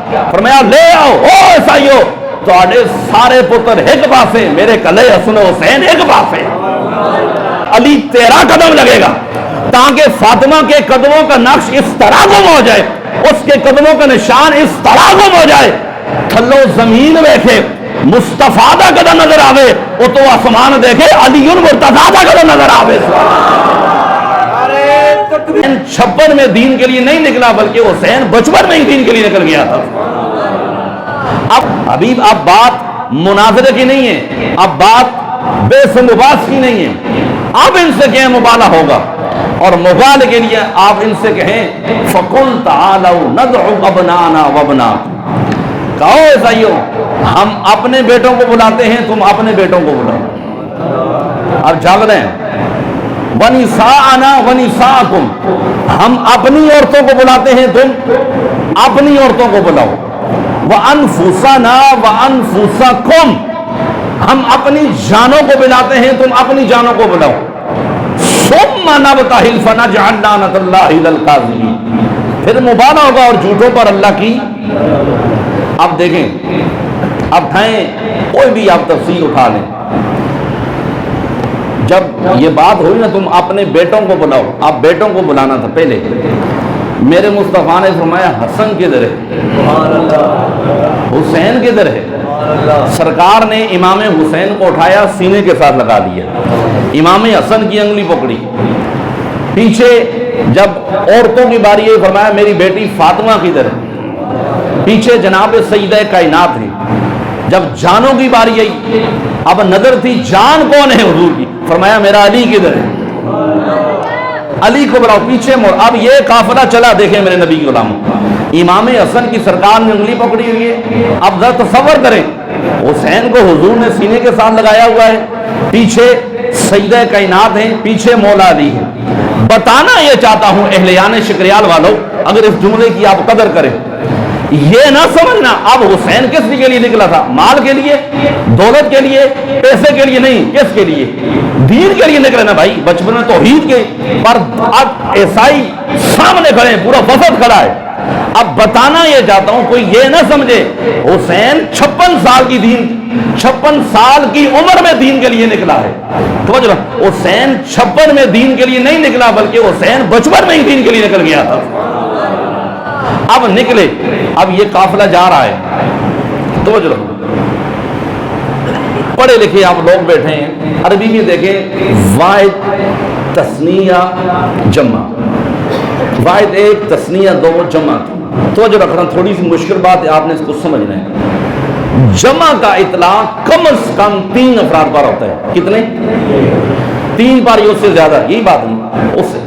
کیا؟ فرمایا لے آؤ او عیسائیو تواڈے سارے پتر ایک پاسے، میرے کلے حسن حسین ایک پاسے۔ علی تیرا قدم لگے گا تاکہ فاطمہ کے قدموں کا نقش اس طرح گم ہو جائے، اس کے قدموں کا نشان اس طرح گم ہو جائے، تھلو زمین دیکھے مصطفیٰ دا قدم نظر آوے، وہ تو آسمان دیکھے علی المرتضیٰ دا قدم نظر آوے۔ 56 میں دین کے لیے نہیں نکلا بلکہ حسین بچپن میں ہی دین کے لیے نکل گیا تھا۔ اب حبیب اب بات مناظرے کی نہیں ہے، اب بات بے سمباس کی نہیں ہے، اب ان سے کہیں مبالہ ہوگا، اور مبالغے کے لیے آپ ان سے کہیں فَقُلْ تَعَالَوْا نَدْعُ أَبْنَاءَنَا وَأَبْنَاءَكُمْ، کہو عیسائیوں ہم اپنے بیٹوں کو بلاتے ہیں، تم اپنے بیٹوں کو بلاؤ۔ اب جاگ رہے ہیں وَنِسَاءَنَا وَنِسَاءَكُمْ، ہم اپنی عورتوں کو بلاتے ہیں، تم اپنی عورتوں کو بلاؤ۔ وَأَنفُسَنَا وَأَنفُسَكُمْ، ہم اپنی جانوں کو بلاتے ہیں، تم اپنی جانوں کو بلاؤ۔ ثُمَّ نَبْتَهِلْ فَنَجْعَلْ لَعْنَتَ اللَّهِ عَلَى الْكَاذِبِينَ، پھر مبالغہ ہوگا اور جھوٹوں پر اللہ کی۔ اب دیکھیں، اب اٹھائیں کوئی بھی آپ تفسیر اٹھا لیں، جب یہ بات ہوئی نا تم اپنے بیٹوں کو بلاؤ، آپ بیٹوں کو بلانا تھا پہلے، میرے مصطفیٰ نے فرمایا حسن کدھر ہے، حسین کدھر ہے؟ سرکار نے امام حسین کو اٹھایا سینے کے ساتھ لگا دیا، امام حسن کی انگلی پکڑی، پیچھے جب عورتوں کی باری آئی فرمایا میری بیٹی فاطمہ کدھر ہے، پیچھے جناب سیدہ کائنات ہے، جب جانوں کی باری آئی اب نظر تھی جان کون ہے حضور کی، فرمایا میرا علی کدھر ہے، علی کو بلاؤ، پیچھے مڑ۔ اب یہ قافلہ چلا، دیکھیں میرے نبی کے غلاموں، امام حسن کی سرکار نے انگلی پکڑی ہوئی ہے، اب ذرا تصور کریں حسین کو حضور نے سینے کے ساتھ لگایا ہوا ہے، پیچھے سیدہ کائنات ہیں، پیچھے مولا علی ہے۔ بتانا یہ چاہتا ہوں اہلیان شکریال والوں، اگر اس جملے کی آپ قدر کریں، یہ نہ سمجھنا اب حسین کس کے لیے نکلا تھا، مال کے لیے، دولت کے لیے، پیسے کے لیے نہیں، کس کے لیے؟ دین کے لیے نکلے نا بھائی، بچپن میں توحید کے، پر اب عیسائی سامنے کھڑے ہیں، پورا وفد کھڑا ہے۔ اب بتانا یہ چاہتا ہوں کوئی یہ نہ سمجھے حسین 56 سال کی دین، 56 سال کی عمر میں دین کے لیے نکلا ہے، سمجھ رہا، حسین 56 میں دین کے لیے نہیں نکلا بلکہ حسین بچپن میں ہی دین کے لیے نکل گیا تھا۔ اب نکلے، اب یہ قافلہ جا رہا ہے، توجہ رکھو، پڑھے لکھے آپ لوگ بیٹھے ہیں، عربی میں دیکھیں واحد تثنیہ جمع، واحد ایک تثنیہ دو جمع، توجہ رکھنا، تھوڑی سی مشکل بات ہے، آپ نے اس کو سمجھنا ہے۔ جمع کا اطلاق کم از کم 3 افراد پر ہوتا ہے، کتنے؟ 3 پر، اس سے زیادہ، یہی بات نہیں اس سے۔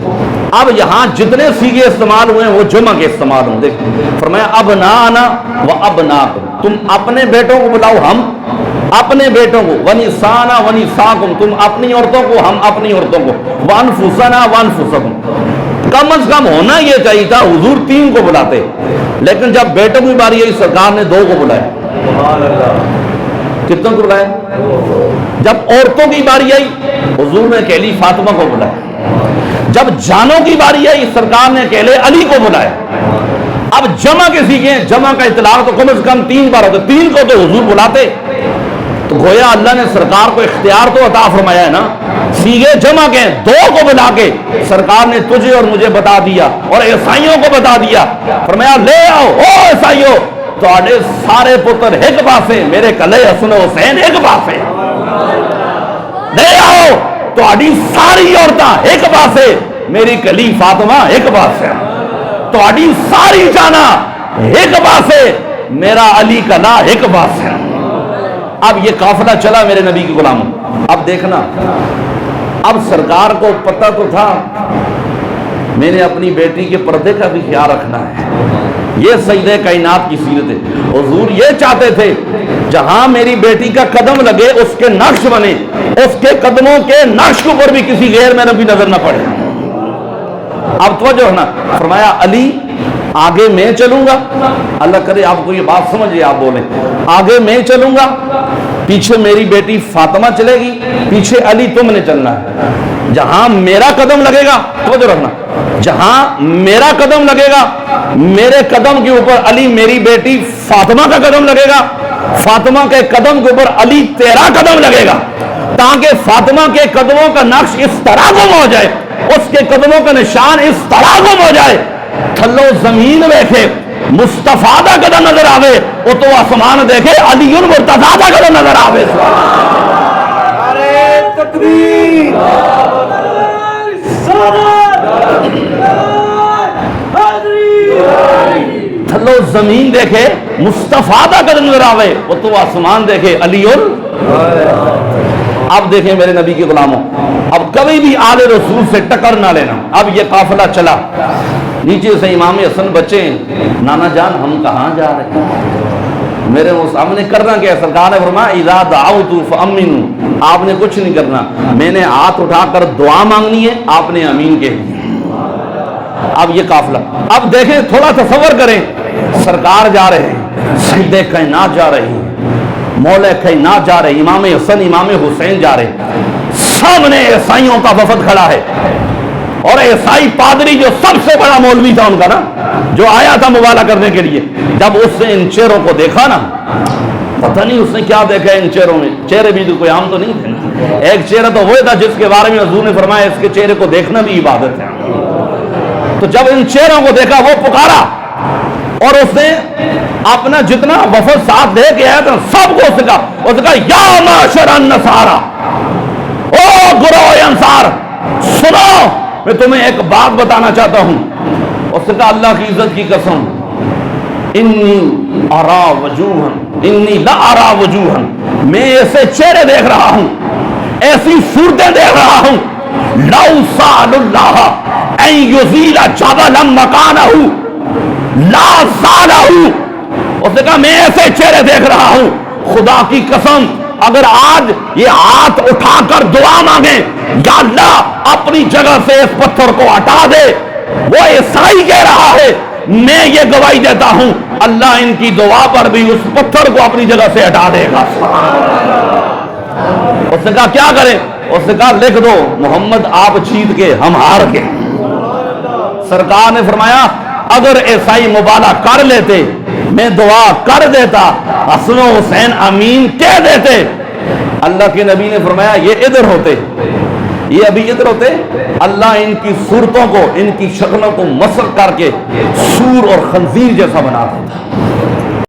اب یہاں جتنے سیغے استعمال ہوئے ہیں وہ جمع کے استعمال ہوں، دیکھ فرمایا ابنانا و ابناکم، تم اپنے بیٹوں کو بلاؤ، ہم اپنے بیٹوں کو، ونسانا ونساکم، تم اپنی عورتوں کو، ہم اپنی عورتوں کو، وانفسنا وانفسکم۔ کم از کم ہونا یہ چاہیے تھا حضور 3 کو بلاتے، لیکن جب بیٹوں کی باری آئی سرکار نے 2 کو بلایا، کتنوں کو بلایا؟ جب عورتوں کی باری آئی حضور نے اکیلی فاطمہ کو بلایا، جب جانوں کی باری آئی سرکار نے اکیلے علی کو بلایا۔ اب جمع کے سیکھیں، جمع کا اطلاق تو کم از کم 3 بار ہوتا، 3 کو تو حضور بلاتے، تو گویا اللہ نے سرکار کو اختیار تو عطا فرمایا ہے نا، سیغے جمع کے 2 کو بلا کے سرکار نے تجھے اور مجھے بتا دیا اور عیسائیوں کو بتا دیا، فرمایا لے آؤ او عیسائیوں تواڈے سارے پتر ایک پاسے، میرے کلے حسن حسین ایک پاسے، لے آؤ تواڈی ساری عورتاں ایک پاسے، میری کلی فاطمہ ایک پاسے، تواڈی ساری جانا ایک پاسے، میرا علی کلا ایک پاسے۔ اب یہ قافلہ چلا میرے نبی کے غلاموں، اب دیکھنا، اب سرکار کو پتہ تو تھا میں نے اپنی بیٹی کے پردے کا بھی خیال رکھنا ہے، یہ سیدہ کائنات کی سیرت ہے، حضور یہ چاہتے تھے جہاں میری بیٹی کا قدم لگے اس کے نقش بنے، اس کے قدموں کے نقش کے اوپر بھی کسی غیر میں نبی نظر نہ پڑے۔ اب توجہ ہونا، فرمایا علی آگے میں چلوں گا، اللہ کرے آپ کو یہ بات سمجھے، آپ بولیں آگے میں چلوں گا، پیچھے میری بیٹی فاطمہ چلے گی، پیچھے علی تم نے چلنا ہے. جہاں میرا قدم لگے گا، توجہ رکھنا، جہاں میرا قدم لگے گا، میرے قدم کے اوپر علی میری بیٹی فاطمہ کا قدم لگے گا، فاطمہ کے قدم کے اوپر علی تیرا قدم لگے گا، تاکہ فاطمہ کے قدموں کا نقش اس طرح گم ہو جائے، اس کے قدموں کا نشان اس طرح گم ہو جائے، تھلو زمین دیکھے مصطفیٰ دا قدم نظر آوے، او تو آسمان دیکھے علی المرتضیٰ دا قدم نظر آوے. تکبیر، تھلو زمین دیکھے مصطفیٰ دا قدم نظر آوے، او تو آسمان دیکھے علی اب دیکھیں میرے نبی کے غلاموں، اب کبھی بھی آل رسول سے ٹکر نہ لینا. اب یہ قافلہ چلا، نیچے سے امام حسن بچے، نانا جان ہم کہاں جا رہے ہیں؟ میرے سامنے کرنا کیا؟ سرکار نے فرمایا اذا دعوت فامنوا، آپ نے کچھ نہیں کرنا، میں نے ہاتھ اٹھا کر دعا مانگنی ہے، آپ نے امین کہہ دیا. اب یہ قافلہ، اب دیکھیں تھوڑا تصور کریں، سرکار جا رہے ہیں، سیدے کائنات جا رہے ہیں، مولا کائنات جا رہے ہیں، امام حسن امام حسین جا رہے ہیں، سامنے عیسائیوں کا وفد کھڑا ہے، اور عیسائی پادری جو سب سے بڑا مولوی تھا ان کا نا، جو آیا تھا مبالغہ کرنے کے لیے، جب اس نے ان چہروں کو دیکھا نا، پتہ نہیں اس نے کیا دیکھا ان چہروں میں. چہرے بھی تو کوئی عام تو نہیں تھے نا، ایک چہرہ تو وہ تھا جس کے بارے میں حضور نے فرمایا اس کے چہرے کو دیکھنا بھی عبادت ہے. تو جب ان چہروں کو دیکھا وہ پکارا، اور اس نے اپنا جتنا وفد ساتھ دے کے آیا تھا سب کو اس نے کہا یا معاشر النصارى، او گروہ انصار سنو، میں تمہیں ایک بات بتانا چاہتا ہوں. اس نے کہا اللہ کی عزت کی قسم، انی ارا وجوہا، انی لا ارا وجوہا، میں ایسے چہرے دیکھ رہا ہوں، ایسی صورتیں دیکھ رہا ہوں، لو سأل اللہ ان یزیل جبلا مکانہ لا سالہ. اس نے کہا میں ایسے چہرے دیکھ رہا ہوں، خدا کی قسم اگر آج یہ ہاتھ اٹھا کر دعا مانگیں یا اللہ اپنی جگہ سے اس پتھر کو ہٹا دے، وہ عیسائی کہہ رہا ہے، میں یہ گواہی دیتا ہوں اللہ ان کی دعا پر بھی اس پتھر کو اپنی جگہ سے ہٹا دے گا. اس نے کہا کیا کریں؟ اس نے کہا لکھ دو محمد آپ جیت کے ہم ہار کے. سرکار نے فرمایا اگر عیسائی مبالغہ کر لیتے میں دعا کر دیتا، حسن و حسین امین کہہ دیتے. اللہ کے نبی نے فرمایا یہ ادھر ہوتے، یہ ابھی ادھر ہوتے، اللہ ان کی صورتوں کو، ان کی شکلوں کو مسخ کر کے سور اور خنزیر جیسا بنا دیتا.